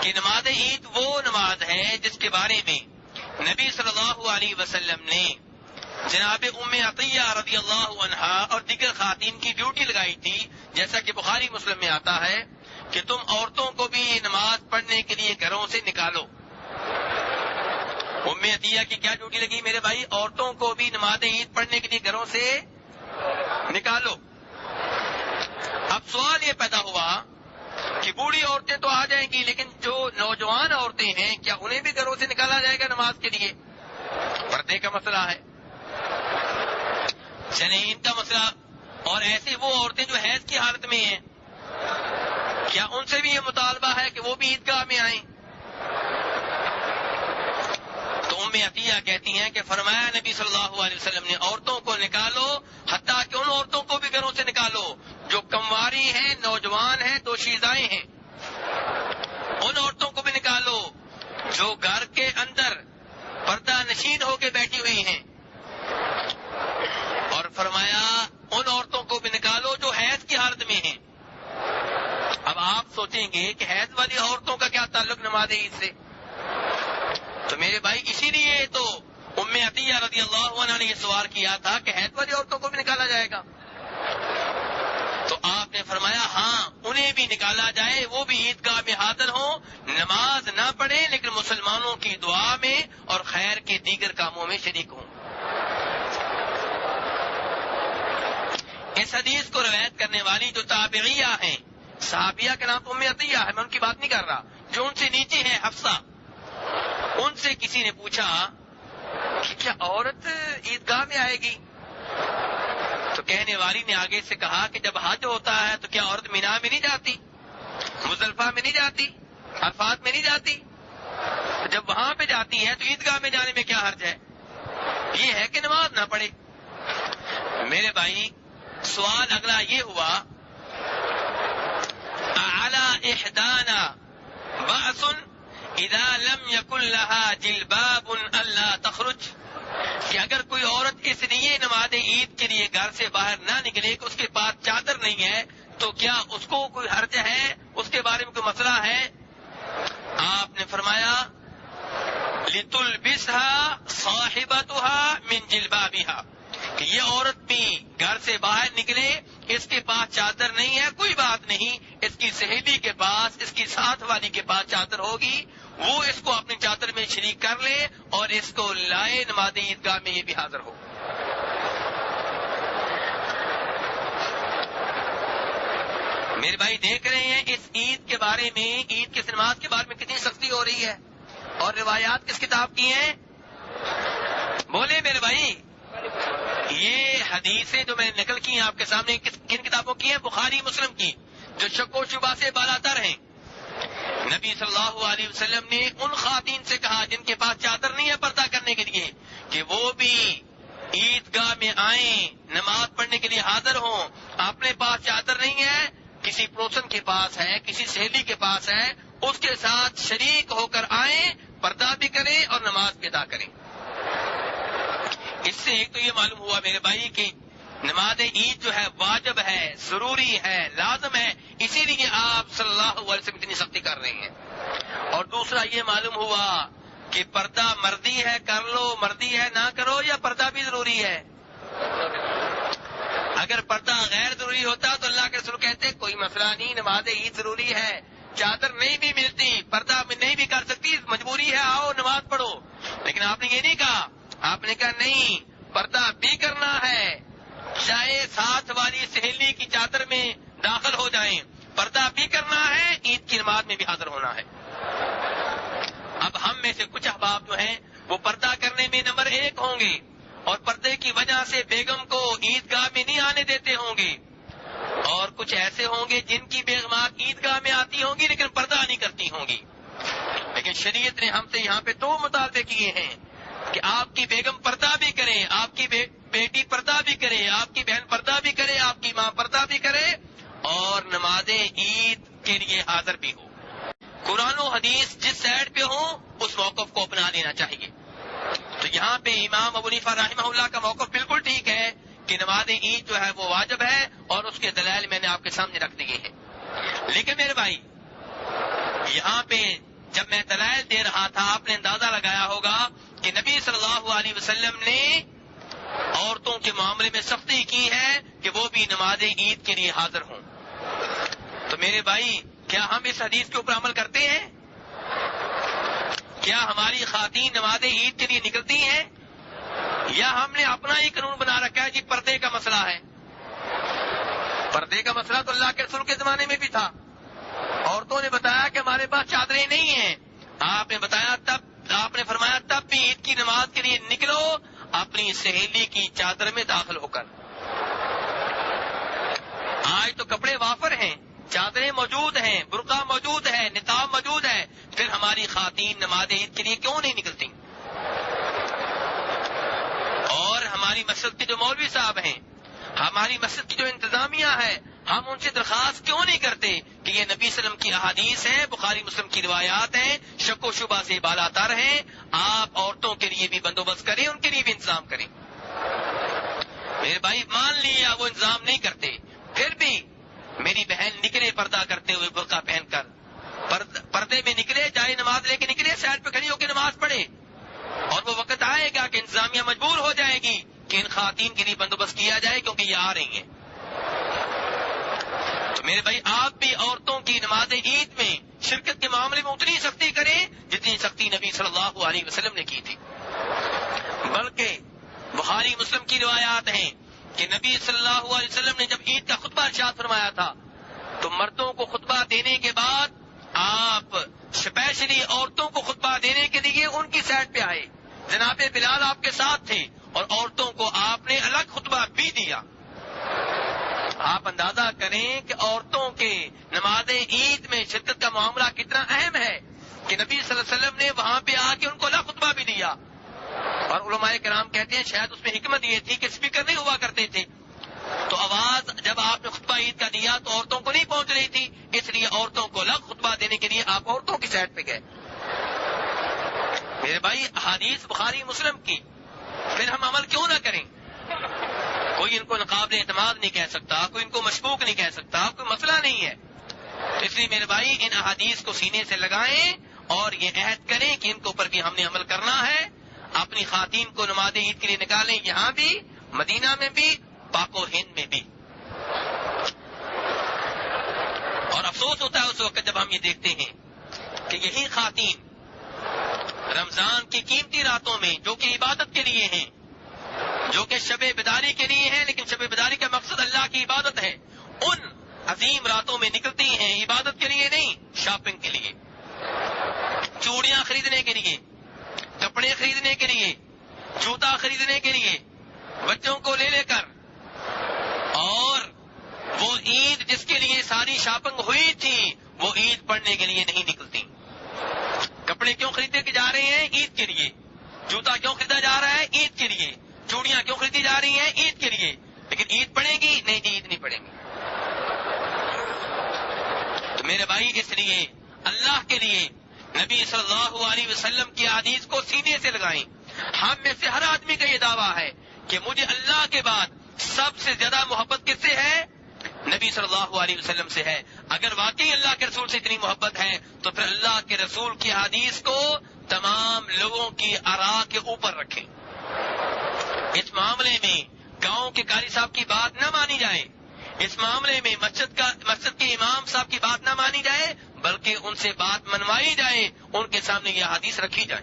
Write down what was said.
کہ نماز عید وہ نماز ہے جس کے بارے میں نبی صلی اللہ علیہ وسلم نے جناب ام عطیہ رضی اللہ عنہا اور دیگر خواتین کی ڈیوٹی لگائی تھی، جیسا کہ بخاری مسلم میں آتا ہے کہ تم عورتوں کو بھی نماز پڑھنے کے لیے گھروں سے نکالو۔ ام عطیہ کی کیا ڈیوٹی لگی میرے بھائی؟ عورتوں کو بھی نماز عید پڑھنے کے لیے گھروں سے نکالو۔ اب سوال یہ پیدا ہوا کہ بوڑھی عورتیں تو آ جائیں گی، لیکن جو نوجوان عورتیں ہیں کیا انہیں بھی گھروں سے نکالا جائے گا نماز کے لیے؟ پردے کا مسئلہ ہے، جنین کا مسئلہ، اور ایسی وہ عورتیں جو حیض کی حالت میں ہیں کیا ان سے بھی یہ مطالبہ ہے کہ وہ بھی عیدگاہ میں آئیں؟ تو ام عطیہ کہتی ہیں کہ فرمایا نبی صلی اللہ علیہ وسلم نے عورتوں کو نکالو، حتیٰ کہ ان عورتوں کو بھی گھروں سے نکالو جو کمواری ہیں، نوجوان ہیں، دوشیزائیں ہیں، ان عورتوں کو بھی نکالو جو گھر کے اندر پردہ نشین ہو کے بیٹھی ہوئی ہیں، اور فرمایا ان عورتوں کو بھی نکالو جو حیض کی حالت میں ہیں۔ اب آپ سوچیں گے کہ حیض والی عورتوں کا کیا تعلق نماز عید سے؟ تو میرے بھائی اسی لیے تو ام عطیہ رضی اللہ عنہ نے یہ سوال کیا تھا کہ حیض والی عورتوں کو بھی نکالا جائے گا؟ تو آپ نے فرمایا ہاں انہیں بھی نکالا جائے، وہ بھی عیدگاہ میں حاضر ہوں، نماز نہ پڑھیں لیکن مسلمانوں کی دعا میں اور خیر کے دیگر کاموں میں شریک ہوں۔ اس حدیث کو روایت کرنے والی جو تابعیہ ہیں، صحابیہ کا نام تو ام عطیہ ہے، میں ان کی بات نہیں کر رہا، جو ان سے نیچے ہیں حفصہ، ان سے کسی نے پوچھا کہ کیا عورت عیدگاہ میں آئے گی؟ تو کہنے والی نے آگے سے کہا کہ جب حج ہوتا ہے تو کیا عورت مینا میں نہیں جاتی، مزدلفہ میں نہیں جاتی، عرفات میں نہیں جاتی؟ جب وہاں پہ جاتی ہے تو عیدگاہ میں جانے میں کیا حرج ہے؟ یہ ہے کہ نماز نہ پڑھے۔ میرے بھائی سوال اگلا یہ ہوا، اعلی احدانا بأس اذا لم يكن لها جلباب الا تخرج، کہ اگر کوئی عورت اس لیے نماز عید کے لیے گھر سے باہر نہ نکلے کہ اس کے پاس چادر نہیں ہے تو کیا اس کو کوئی حرج ہے، اس کے بارے میں کوئی مسئلہ ہے؟ آپ نے فرمایا لِتُلْبِسْهَا صَاحِبَتُهَا مِنْ جِلْبَابِهَا، کہ یہ عورت بھی گھر سے باہر نکلے، اس کے پاس چادر نہیں ہے، کوئی بات نہیں، اس کی سہیلی کے پاس، اس کی ساتھ والی کے پاس چادر ہوگی، وہ اس کو اپنی چادر میں شریک کر لے اور اس کو لائے نماز عیدگاہ میں یہ بھی حاضر ہو۔ میرے بھائی دیکھ رہے ہیں اس عید کے بارے میں، عید کی نماز کے بارے میں کتنی سختی ہو رہی ہے، اور روایات کس کتاب کی ہیں؟ بولے میرے بھائی، یہ حدیثیں جو میں نے نقل کی ہیں آپ کے سامنے کن کتابوں کی ہیں؟ بخاری مسلم کی، جو شک و شبہ سے بالاتر ہیں۔ نبی صلی اللہ علیہ وسلم نے ان خواتین سے کہا جن کے پاس چادر نہیں ہے پردہ کرنے کے لیے کہ وہ بھی عیدگاہ میں آئیں، نماز پڑھنے کے لیے حاضر ہوں، اپنے پاس چادر نہیں ہے، کسی پڑوسن کے پاس ہے، کسی سہیلی کے پاس ہے، اس کے ساتھ شریک ہو کر آئیں، پردہ بھی کریں اور نماز بھی ادا کریں۔ اس سے ایک تو یہ معلوم ہوا میرے بھائی کہ نماز عید جو ہے واجب ہے، ضروری ہے، لازم ہے، اسی لیے آپ صلی اللہ علیہ وسلم اتنی سختی کر رہے ہیں۔ اور دوسرا یہ معلوم ہوا کہ پردہ مردی ہے کر لو، مردی ہے نہ کرو، یا پردہ بھی ضروری ہے؟ اگر پردہ غیر ضروری ہوتا تو اللہ کے رسول کہتے کوئی مسئلہ نہیں، نماز عید ضروری ہے، چادر نہیں بھی ملتی، پردہ نہیں بھی کر سکتی، مجبوری ہے، آؤ نماز پڑھو، لیکن آپ نے یہ نہیں کہا، آپ نے کہا نہیں، پردہ بھی کرنا ہے، چاہے ساتھ والی سہیلی کی چادر میں داخل ہو جائیں، پردہ بھی کرنا ہے، عید کی نماز میں بھی حاضر ہونا ہے۔ اب ہم میں سے کچھ احباب جو ہیں وہ پردہ کرنے میں نمبر 1 ہوں گے اور پردے کی وجہ سے بیگم کو عیدگاہ میں نہیں آنے دیتے ہوں گے، اور کچھ ایسے ہوں گے جن کی بیگمات عیدگاہ میں آتی ہوں گی لیکن پردہ نہیں کرتی ہوں گی۔ لیکن شریعت نے ہم سے یہاں پہ 2 مطالبے کیے ہیں کہ آپ کی بیگم پردہ بھی کرے، آپ کی بیٹی پردہ بھی کرے، آپ کی بہن پردہ بھی کرے، آپ کی ماں پردہ بھی کرے، اور نماز عید کے لیے حاضر بھی ہو۔ قرآن و حدیث جس سائڈ پہ ہوں اس موقف کو اپنا لینا چاہیے۔ تو یہاں پہ امام ابو حنیفہ رحمہ اللہ کا موقف بالکل ٹھیک ہے کہ نماز عید جو ہے وہ واجب ہے، اور اس کے دلائل میں نے آپ کے سامنے رکھ دیے ہیں۔ لیکن میرے بھائی یہاں پہ جب میں دلائل دے رہا تھا آپ نے اندازہ لگایا ہوگا کہ نبی صلی اللہ علیہ وسلم نے عورتوں کے معاملے میں سختی کی ہے کہ وہ بھی نماز عید کے لیے حاضر ہوں. تو میرے بھائی کیا ہم اس حدیث کے اوپر عمل کرتے ہیں؟ کیا ہماری خواتین نماز عید کے لیے نکلتی ہیں؟ یا ہم نے اپنا ہی قانون بنا رکھا ہے جی پردے کا مسئلہ ہے؟ پردے کا مسئلہ تو اللہ کے رسول کے زمانے میں بھی تھا. عورتوں نے بتایا کہ ہمارے پاس چادریں نہیں ہیں. آپ نے بتایا تب، آپ نے فرمایا تب بھی عید کی نماز کے لیے نکلو اپنی سہیلی کی چادر میں داخل ہو کر. آج تو کپڑے وافر ہیں، چادریں موجود ہیں، برقع موجود ہے، نقاب موجود ہے، پھر ہماری خواتین نماز عید کے لیے کیوں نہیں نکلتی؟ اور ہماری مسجد کے جو مولوی صاحب ہیں، ہماری مسجد کی جو انتظامیہ ہے، ہم ان سے درخواست کیوں نہیں کرتے کہ یہ نبی صلی اللہ علیہ وسلم کی احادیث ہیں، بخاری مسلم کی روایات ہیں، شک و شبہ سے بالا تر ہیں، آپ عورتوں کے لیے بھی بندوبست کریں، ان کے لیے بھی انتظام کریں. میرے بھائی مان لیا وہ انتظام نہیں کرتے، پھر بھی میری بہن نکلے پردہ کرتے ہوئے برقع پہن کر، پردے میں نکلے، چاہے نماز لے کے نکلے، سائڈ پہ کھڑی ہو کے نماز پڑھے. اور وہ وقت آئے گا کہ انتظامیہ مجبور ہو جائے گی کہ ان خواتین کے لیے بندوبست کیا جائے کیونکہ یہ آ رہی ہیں. تو میرے بھائی آپ بھی عورتوں کی نماز عید میں شرکت کے معاملے میں اتنی سختی کریں جتنی سختی نبی صلی اللہ علیہ وسلم نے کی تھی. بلکہ بخاری مسلم کی روایات ہیں کہ نبی صلی اللہ علیہ وسلم نے جب عید کا خطبہ ارشاد فرمایا تھا تو مردوں کو خطبہ دینے کے بعد آپ اسپیشلی عورتوں کو خطبہ دینے کے لیے ان کی سائڈ پہ آئے. جناب بلال آپ کے ساتھ تھے اور عورتوں کو آپ نے الگ خطبہ بھی دیا. آپ اندازہ کریں کہ عورتوں کے نماز عید میں شرکت کا معاملہ کتنا اہم ہے کہ نبی صلی اللہ علیہ وسلم نے وہاں پہ آ کے ان کو الگ خطبہ بھی دیا. اور علماء کرام کہتے ہیں شاید اس میں حکمت یہ تھی کہ اسپیکر نہیں ہوا کرتے تھے، تو آواز جب آپ نے خطبہ عید کا دیا تو عورتوں کو نہیں پہنچ رہی تھی، اس لیے عورتوں کو الگ خطبہ دینے کے لیے آپ عورتوں کی سائڈ پہ گئے. میرے بھائی احادیث بخاری مسلم کی، پھر ہم عمل کیوں نہ کریں؟ کوئی ان کو ناقابل اعتماد نہیں کہہ سکتا، کوئی ان کو مشکوک نہیں کہہ سکتا، کوئی مسئلہ نہیں ہے. اس لیے میرے بھائی ان احادیث کو سینے سے لگائیں اور یہ عہد کریں کہ ان کے اوپر بھی ہم نے عمل کرنا ہے. اپنی خواتین کو نماز عید کے لیے نکالیں، یہاں بھی، مدینہ میں بھی، پاک و ہند میں بھی. اور افسوس ہوتا ہے اس وقت جب ہم یہ دیکھتے ہیں کہ یہی خواتین رمضان کی قیمتی راتوں میں جو کہ عبادت کے لیے ہیں، جو کہ شب بیداری کے لیے ہیں، لیکن شب بیداری کا مقصد اللہ کی عبادت ہے، ان عظیم راتوں میں نکلتی ہیں عبادت کے لیے نہیں، شاپنگ کے لیے، چوڑیاں خریدنے کے لیے، کپڑے خریدنے کے لیے، جوتا خریدنے کے لیے، بچوں کو لے لے کر. اور وہ عید جس کے لیے ساری شاپنگ ہوئی تھی وہ عید پڑھنے کے لیے نہیں نکلتی. کپڑے کیوں خریدے کے جا رہے ہیں؟ عید کے لیے. جوتا کیوں خریدا جا رہا ہے؟ عید کے لیے. چوڑیاں کیوں خریدی جا رہی ہیں؟ عید کے لیے. لیکن عید پڑے گی نہیں جی، عید نہیں پڑیں گی. تو میرے بھائی اس لیے اللہ کے لیے نبی صلی اللہ علیہ وسلم کی حدیث کو سینے سے لگائیں. ہم میں سے ہر آدمی کا یہ دعویٰ ہے کہ مجھے اللہ کے بعد سب سے زیادہ محبت کس سے ہے؟ نبی صلی اللہ علیہ وسلم سے ہے. اگر واقعی اللہ کے رسول سے اتنی محبت ہے تو پھر اللہ کے رسول کی حدیث کو تمام لوگوں کی آراء کے اوپر رکھیں. اس معاملے میں گاؤں کے قاری صاحب کی بات نہ مانی جائے، اس معاملے میں مسجد کے امام صاحب کی بات نہ مانی جائے، بلکہ ان سے بات منوائی جائے، ان کے سامنے یہ حدیث رکھی جائے.